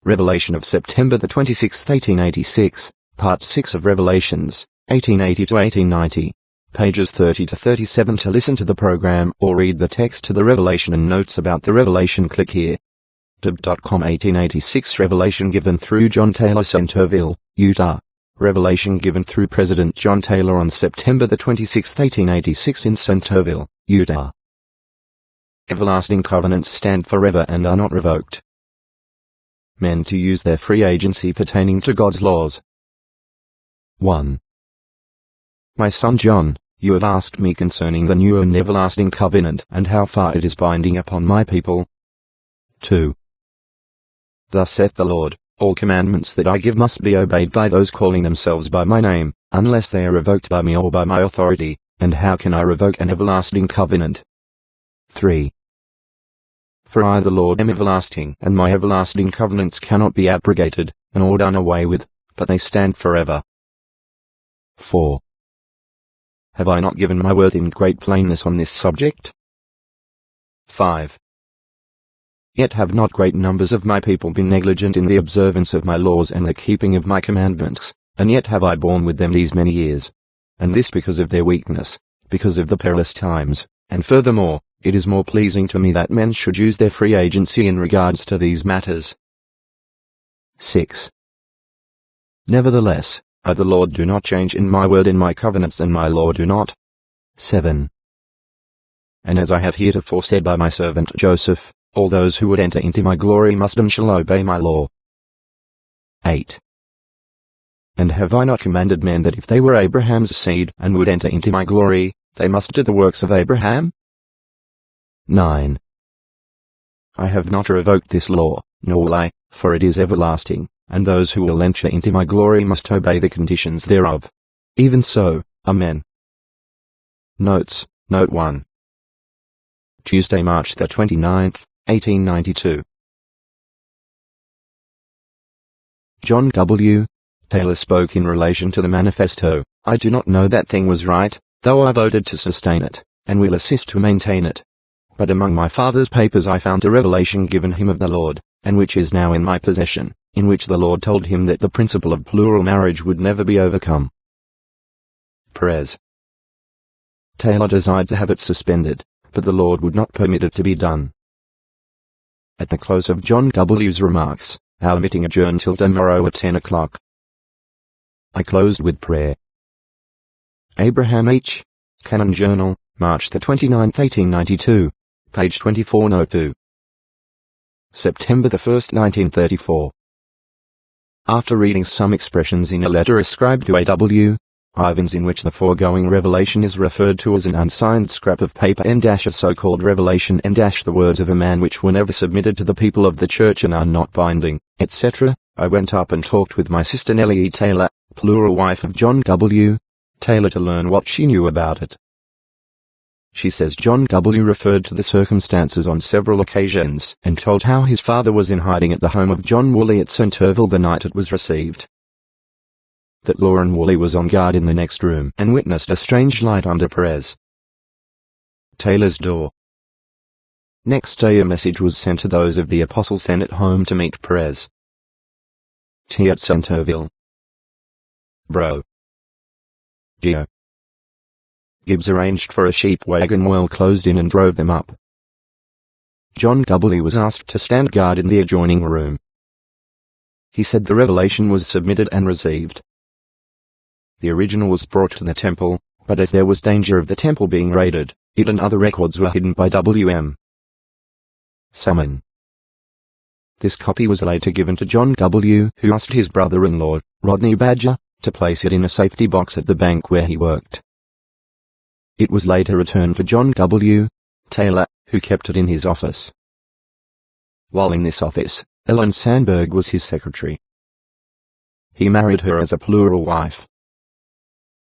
Revelation of September the 26th, 1886, Part 6 of Revelations, 1880 to 1890. Pages 30 to 37 to listen to the program or read the text to the Revelation and notes about the Revelation, click here. Dib.com 1886 Revelation given through John Taylor, Centerville, Utah. Revelation given through President John Taylor on September the 26th, 1886 in Centerville, Utah. Everlasting covenants stand forever and are not revoked. Men to use their free agency pertaining to God's laws. 1. My son John, you have asked me concerning the new and everlasting covenant and how far it is binding upon my people. 2. Thus saith the Lord, all commandments that I give must be obeyed by those calling themselves by my name, unless they are revoked by me or by my authority, and how can I revoke an everlasting covenant? 3. For I the Lord am everlasting, and my everlasting covenants cannot be abrogated, nor done away with, but they stand forever. 4. Have I not given my word in great plainness on this subject? 5. Yet have not great numbers of my people been negligent in the observance of my laws and the keeping of my commandments, and yet have I borne with them these many years. And this because of their weakness, because of the perilous times, and furthermore, it is more pleasing to me that men should use their free agency in regards to these matters. 6. Nevertheless, I the Lord do not change in my word in my covenants and my law do not. 7. And as I have heretofore said by my servant Joseph, all those who would enter into my glory must and shall obey my law. 8. And have I not commanded men that if they were Abraham's seed and would enter into my glory, they must do the works of Abraham? 9. I have not revoked this law, nor will I, for it is everlasting, and those who will enter into my glory must obey the conditions thereof. Even so, Amen. Notes, Note 1. Tuesday, March the 29th, 1892. John W. Taylor spoke in relation to the manifesto. I do not know that thing was right, though I voted to sustain it, and will assist to maintain it. But among my father's papers I found a revelation given him of the Lord, and which is now in my possession, in which the Lord told him that the principle of plural marriage would never be overcome. Perez. Taylor desired to have it suspended, but the Lord would not permit it to be done. At the close of John W.'s remarks, our meeting adjourned till tomorrow at 10 o'clock. I closed with prayer. Abraham H. Canon Journal, March the 29th, 1892, page 24, note 2. September the 1st, 1934. After reading some expressions in a letter ascribed to A.W. Ivins in which the foregoing revelation is referred to as an unsigned scrap of paper and a so-called revelation and the words of a man which were never submitted to the people of the church and are not binding, etc., I went up and talked with my sister Nellie E. Taylor, plural wife of John W. Taylor, to learn what she knew about it. She says John W. referred to the circumstances on several occasions and told how his father was in hiding at the home of John Woolley at Centerville the night it was received. That Lauren Woolley was on guard in the next room and witnessed a strange light under Perez Taylor's door. Next day a message was sent to those of the apostles sent at home to meet Perez T. at Centerville. Bro. Geo. Gibbs arranged for a sheep wagon well closed in and drove them up. John W. was asked to stand guard in the adjoining room. He said the revelation was submitted and received. The original was brought to the temple, but as there was danger of the temple being raided, it and other records were hidden by W.M. Salmon. This copy was later given to John W., who asked his brother-in-law, Rodney Badger, to place it in a safety box at the bank where he worked. It was later returned to John W. Taylor, who kept it in his office. While in this office, Ellen Sandberg was his secretary. He married her as a plural wife.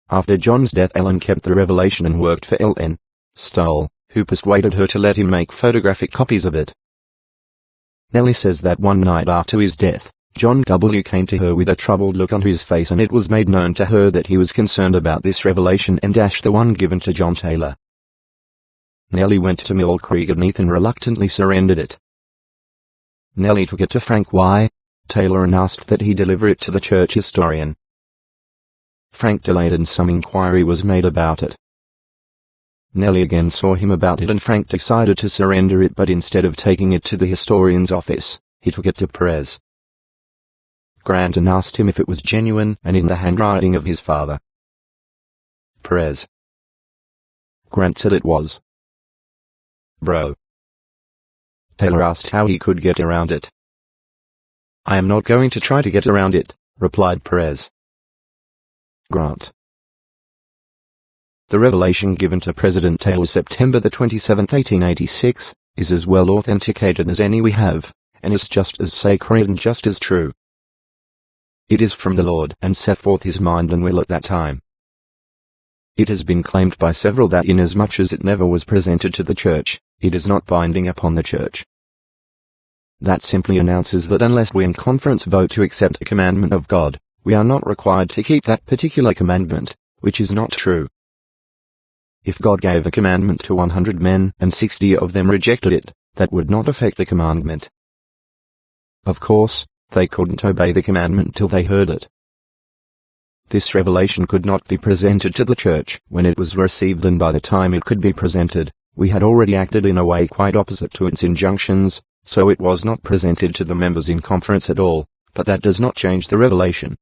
After John's death, Ellen kept the revelation and worked for L.N. Stoll, who persuaded her to let him make photographic copies of it. Nellie says that one night after his death, John W. came to her with a troubled look on his face, and it was made known to her that he was concerned about this revelation and the one given to John Taylor. Nellie went to Mill Creek and reluctantly surrendered it. Nellie took it to Frank Y. Taylor and asked that he deliver it to the church historian. Frank delayed and some inquiry was made about it. Nellie again saw him about it and Frank decided to surrender it, but instead of taking it to the historian's office, he took it to Perez Grant and asked him if it was genuine and in the handwriting of his father. Perez Grant said it was. Bro. Taylor asked how he could get around it. I am not going to try to get around it, replied Perez Grant. The revelation given to President Taylor September the 27th, 1886, is as well authenticated as any we have, and is just as sacred and just as true. It is from the Lord and set forth his mind and will at that time. It has been claimed by several that inasmuch as it never was presented to the church, it is not binding upon the church. That simply announces that unless we in conference vote to accept a commandment of God, we are not required to keep that particular commandment, which is not true. If God gave a commandment to 100 men and 60 of them rejected it, that would not affect the commandment. Of course, they couldn't obey the commandment till they heard it. This revelation could not be presented to the church when it was received, and by the time it could be presented, we had already acted in a way quite opposite to its injunctions, so it was not presented to the members in conference at all, but that does not change the revelation.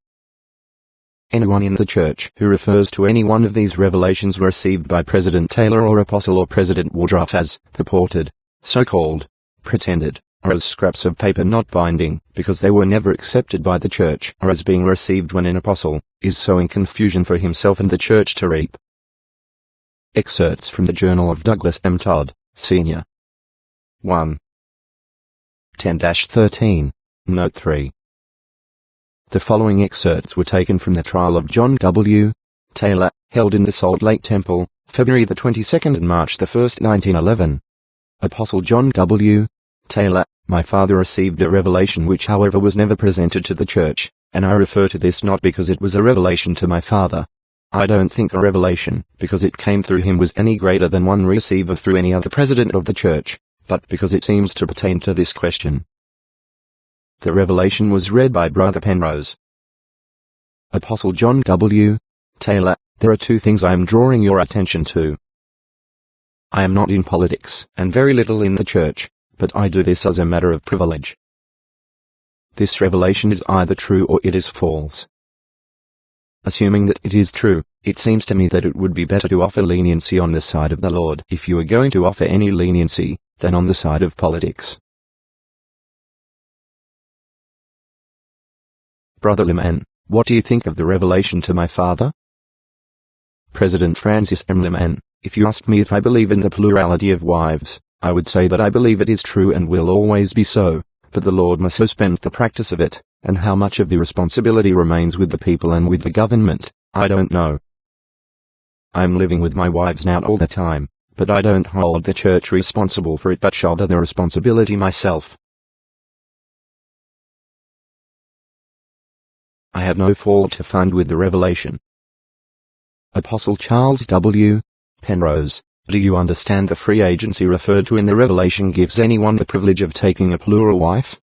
Anyone in the church who refers to any one of these revelations received by President Taylor or Apostle or President Woodruff as purported, so-called, pretended, or as scraps of paper not binding, because they were never accepted by the church, or as being received when an apostle, is sowing confusion for himself and the church to reap. Excerpts from the Journal of Douglas M. Todd, Sr. 1. 10-13, Note 3. The following excerpts were taken from the trial of John W. Taylor, held in the Salt Lake Temple, February the 22nd and March the 1st, 1911. Apostle John W. Taylor, my father received a revelation which however was never presented to the church, and I refer to this not because it was a revelation to my father. I don't think a revelation, because it came through him, was any greater than one receiver through any other president of the church, but because it seems to pertain to this question. The revelation was read by Brother Penrose. Apostle John W. Taylor, there are two things I am drawing your attention to. I am not in politics, and very little in the church, but I do this as a matter of privilege. This revelation is either true or it is false. Assuming that it is true, it seems to me that it would be better to offer leniency on the side of the Lord, if you are going to offer any leniency, than on the side of politics. Brother Lyman, what do you think of the revelation to my father? President Francis M. Lyman, if you ask me if I believe in the plurality of wives, I would say that I believe it is true and will always be so, but the Lord must suspend the practice of it, and how much of the responsibility remains with the people and with the government, I don't know. I am living with my wives now all the time, but I don't hold the church responsible for it but shoulder the responsibility myself. I have no fault to find with the revelation. Apostle Charles W. Penrose, do you understand the free agency referred to in the revelation gives anyone the privilege of taking a plural wife?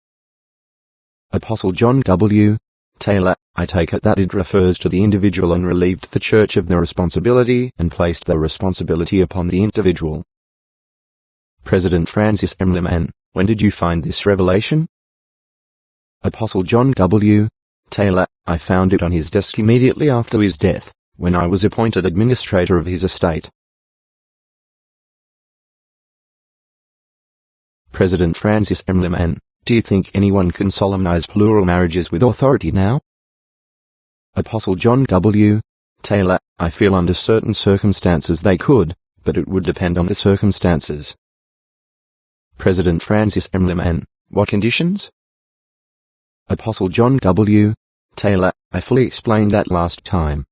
Apostle John W. Taylor, I take it that it refers to the individual and relieved the church of the responsibility and placed the responsibility upon the individual. President Francis M. Lyman, when did you find this revelation? Apostle John W. Taylor, I found it on his desk immediately after his death, when I was appointed administrator of his estate. President Francis M. Lyman, do you think anyone can solemnize plural marriages with authority now? Apostle John W. Taylor, I feel under certain circumstances they could, but it would depend on the circumstances. President Francis M. Lyman, what conditions? Apostle John W. Taylor, I fully explained that last time.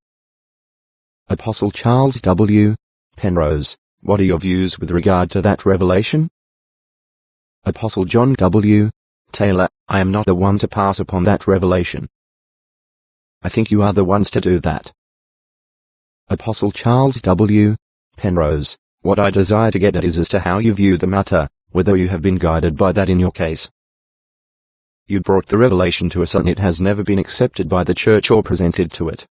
Apostle Charles W. Penrose, what are your views with regard to that revelation? Apostle John W. Taylor, I am not the one to pass upon that revelation. I think you are the ones to do that. Apostle Charles W. Penrose, what I desire to get at is as to how you view the matter, whether you have been guided by that in your case. You brought the revelation to us and it has never been accepted by the church or presented to it.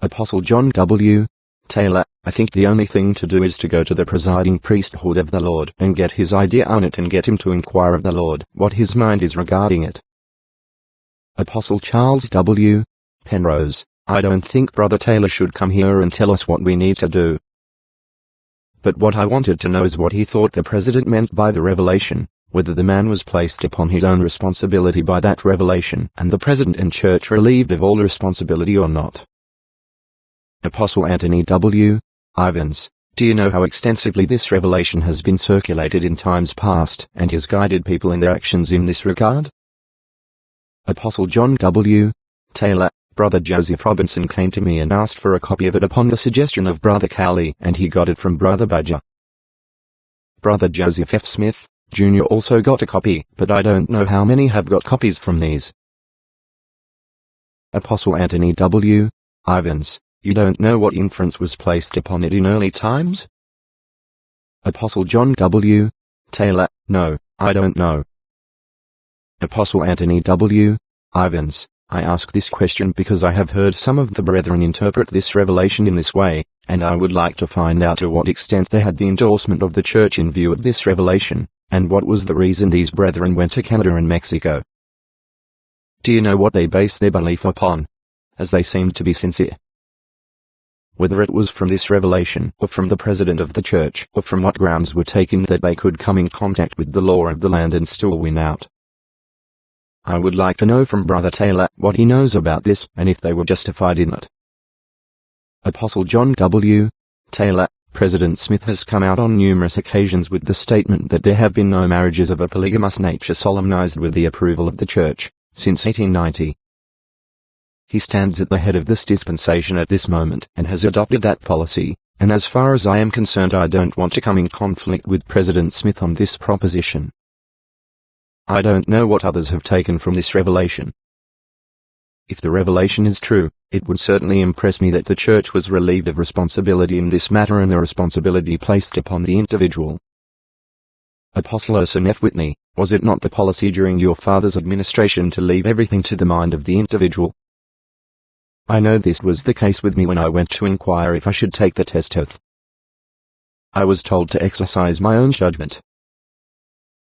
Apostle John W. Taylor, I think the only thing to do is to go to the presiding priesthood of the Lord and get his idea on it and get him to inquire of the Lord what his mind is regarding it. Apostle Charles W. Penrose, I don't think Brother Taylor should come here and tell us what we need to do. But what I wanted to know is what he thought the president meant by the revelation, whether the man was placed upon his own responsibility by that revelation and the president and church relieved of all responsibility or not. Apostle Anthony W. Ivins, do you know how extensively this revelation has been circulated in times past and has guided people in their actions in this regard? Apostle John W. Taylor, Brother Joseph Robinson came to me and asked for a copy of it upon the suggestion of Brother Cowley, and he got it from Brother Badger. Brother Joseph F. Smith, Jr. also got a copy, but I don't know how many have got copies from these. Apostle Anthony W. Ivins, you don't know what inference was placed upon it in early times? Apostle John W. Taylor, no, I don't know. Apostle Anthony W. Ivins, I ask this question because I have heard some of the brethren interpret this revelation in this way, and I would like to find out to what extent they had the endorsement of the church in view of this revelation, and what was the reason these brethren went to Canada and Mexico. Do you know what they based their belief upon? As they seemed to be sincere. Whether it was from this revelation, or from the president of the church, or from what grounds were taken that they could come in contact with the law of the land and still win out. I would like to know from Brother Taylor what he knows about this, and if they were justified in it. Apostle John W. Taylor, President Smith has come out on numerous occasions with the statement that there have been no marriages of a polygamous nature solemnized with the approval of the church, since 1890. He stands at the head of this dispensation at this moment, and has adopted that policy, and as far as I am concerned I don't want to come in conflict with President Smith on this proposition. I don't know what others have taken from this revelation. If the revelation is true, it would certainly impress me that the church was relieved of responsibility in this matter and the responsibility placed upon the individual. Apostle Orson F. Whitney, was it not the policy during your father's administration to leave everything to the mind of the individual? I know this was the case with me when I went to inquire if I should take the test oath. I was told to exercise my own judgment.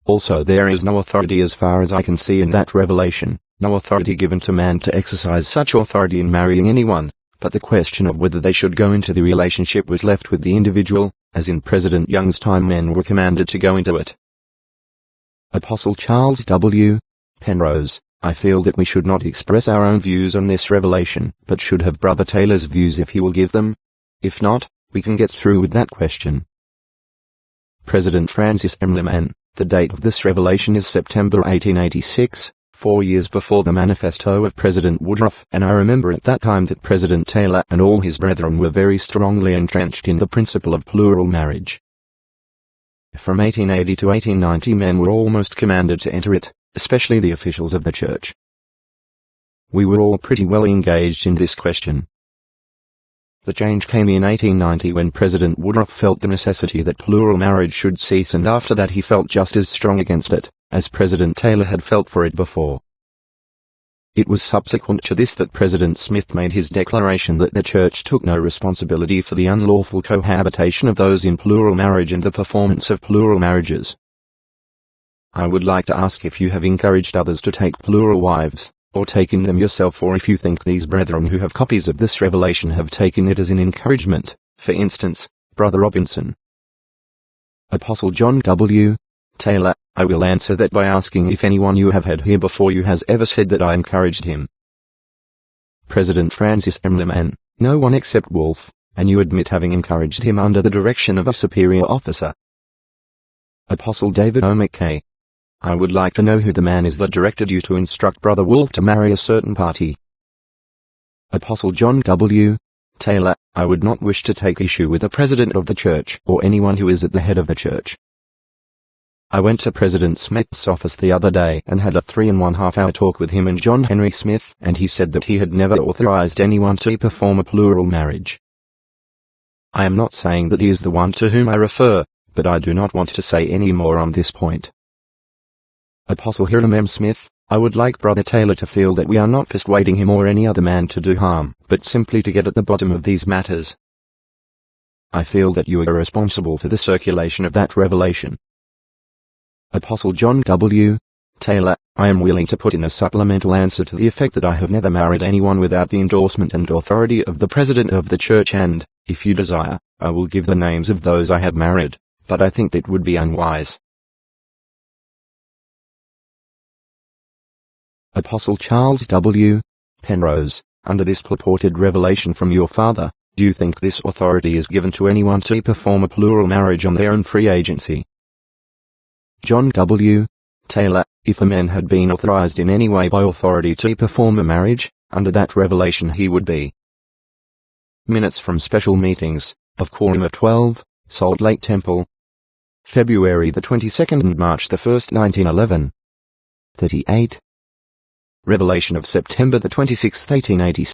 Also, there is no authority as far as I can see in that revelation, no authority given to man to exercise such authority in marrying anyone, but the question of whether they should go into the relationship was left with the individual, as in President Young's time men were commanded to go into it. Apostle Charles W. Penrose, I feel that we should not express our own views on this revelation, but should have Brother Taylor's views if he will give them. If not, we can get through with that question. President Francis M. Liman, the date of this revelation is September 1886, 4 years before the manifesto of President Woodruff, and I remember at that time that President Taylor and all his brethren were very strongly entrenched in the principle of plural marriage. From 1880 to 1890 men were almost commanded to enter it, especially the officials of the church. We were all pretty well engaged in this question. The change came in 1890 when President Woodruff felt the necessity that plural marriage should cease, and after that he felt just as strong against it, as President Taylor had felt for it before. It was subsequent to this that President Smith made his declaration that the church took no responsibility for the unlawful cohabitation of those in plural marriage and the performance of plural marriages. I would like to ask if you have encouraged others to take plural wives, or taken them yourself, or if you think these brethren who have copies of this revelation have taken it as an encouragement, for instance, Brother Robinson. Apostle John W. Taylor, I will answer that by asking if anyone you have had here before you has ever said that I encouraged him. President Francis M. Liman, no one except Wolfe, and you admit having encouraged him under the direction of a superior officer. Apostle David O. McKay, I would like to know who the man is that directed you to instruct Brother Wolfe to marry a certain party. Apostle John W. Taylor, I would not wish to take issue with the president of the church or anyone who is at the head of the church. I went to President Smith's office the other day and had a 3.5 hour talk with him and John Henry Smith, and he said that he had never authorized anyone to perform a plural marriage. I am not saying that he is the one to whom I refer, but I do not want to say any more on this point. Apostle Hiram M. Smith, I would like Brother Taylor to feel that we are not persuading him or any other man to do harm, but simply to get at the bottom of these matters. I feel that you are responsible for the circulation of that revelation. Apostle John W. Taylor, I am willing to put in a supplemental answer to the effect that I have never married anyone without the endorsement and authority of the President of the Church and, if you desire, I will give the names of those I have married, but I think it would be unwise. Apostle Charles W. Penrose, under this purported revelation from your father, do you think this authority is given to anyone to perform a plural marriage on their own free agency? John W. Taylor, if a man had been authorized in any way by authority to perform a marriage, under that revelation he would be. Minutes from special meetings, of Quorum of 12, Salt Lake Temple. February the 22nd and March the 1st, 1911. 38. Revelation of September the 26th, 1886.